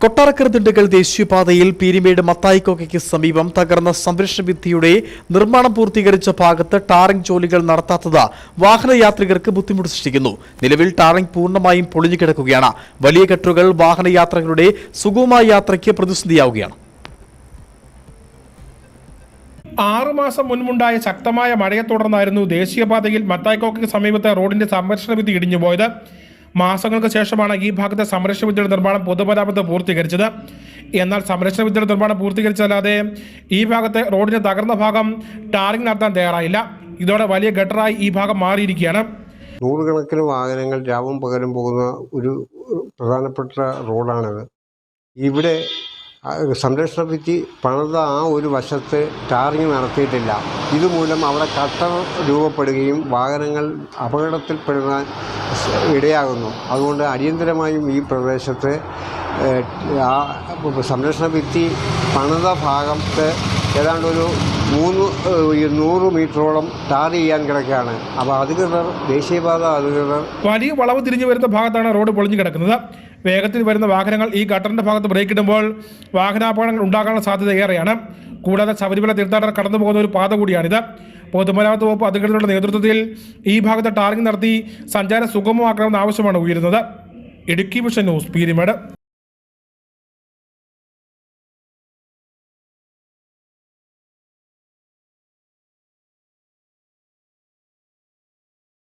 കൊട്ടാരക്കര-ദിണ്ടുഗൽ ദേശീയപാതയിൽ പീരിമേട് മത്തായിക്കൊക്കയ്ക്ക് സമീപം തകർന്ന സംരക്ഷണ ഭിത്തിയുടെ നിർമ്മാണം പൂർത്തീകരിച്ച ഭാഗത്ത് ടാറിംഗ് ജോലികൾ നടത്താത്തത് വാഹനയാത്രികർക്ക് ബുദ്ധിമുട്ട് സൃഷ്ടിക്കുന്നു. നിലവിൽ ടാറിംഗ് പൂർണ്ണമായും പൊളിഞ്ഞു കിടക്കുകയാണ്. വലിയ ഗട്ടറുകൾ വാഹനയാത്രികരുടെ സുഗമമായ യാത്രയ്ക്ക് പ്രതിസന്ധിയാവുകയാണ്. 6 മാസം മുൻപുണ്ടായ ശക്തമായ മഴയെ തുടർന്നായിരുന്നു ദേശീയപാതയിൽ മത്തായിക്കൊക്കയ്ക്ക് സമീപത്തെ റോഡിന്റെ സംരക്ഷണ ഭിത്തി ഇടിഞ്ഞുപോയത്. മാസങ്ങൾക്ക് ശേഷമാണ് ഈ ഭാഗത്തെ സംരക്ഷണ ഭിത്തിയുടെ നിർമ്മാണം പൊതുമരാമത്ത് പൂർത്തീകരിച്ചത്. എന്നാൽ സംരക്ഷണ ഭിത്തിയുടെ നിർമ്മാണം പൂർത്തീകരിച്ചല്ലാതെ ഈ ഭാഗത്തെ റോഡിന്റെ തകർന്ന ഭാഗം ടാറിംഗ് നടത്താൻ തയ്യാറായില്ല. ഇതോടെ വലിയ ഗട്ടറായി ഈ ഭാഗം മാറിയിരിക്കുകയാണ്. നൂറുകണക്കിന് വാഹനങ്ങൾ രാവും പകലും പോകുന്ന ഒരു പ്രധാനപ്പെട്ട റോഡാണിത്. ഇവിടെ സംരക്ഷണ ഭിത്തി പണിത ആ ഒരു വശത്ത് ടാറിങ് നടത്തിയിട്ടില്ല. ഇതുമൂലം അവിടെ കട്ടർ രൂപപ്പെടുകയും വാഹനങ്ങൾ അപകടത്തിൽപ്പെടുന്ന ഇടയാകുന്നു. അതുകൊണ്ട് അടിയന്തരമായും ഈ പ്രദേശത്ത് ആ സംരക്ഷണ ഭിത്തി പണിത ഭാഗത്ത് ഏതാണ്ട് ഒരു 100 മീറ്ററോളം ടാർ ചെയ്യാൻ കിടക്കുകയാണ്. അപ്പോൾ അധികൃതർ, ദേശീയപാത അധികൃതർ വലിയ വളവ് തിരിഞ്ഞു വരുന്ന ഭാഗത്താണ് റോഡ് പൊളിഞ്ഞു കിടക്കുന്നത്. വേഗത്തിൽ വരുന്ന വാഹനങ്ങൾ ഈ ഗട്ടറിന്റെ ഭാഗത്ത് ബ്രേക്ക് ഇടുമ്പോൾ വാഹനാപകടങ്ങൾ ഉണ്ടാകാനുള്ള സാധ്യത ഏറെയാണ്. കൂടാതെ ശബരിമല തീർത്ഥാടകർ കടന്നു പോകുന്ന ഒരു പാത കൂടിയാണിത്. പൊതുമരാമത്ത് വകുപ്പ് അധികൃതരുടെ നേതൃത്വത്തിൽ ഈ ഭാഗത്ത് ടാറിംഗ് നടത്തി സഞ്ചാരം സുഗമമാക്കണമെന്ന ആവശ്യമാണ് ഉയരുന്നത്. Idukki vision news, Peermade.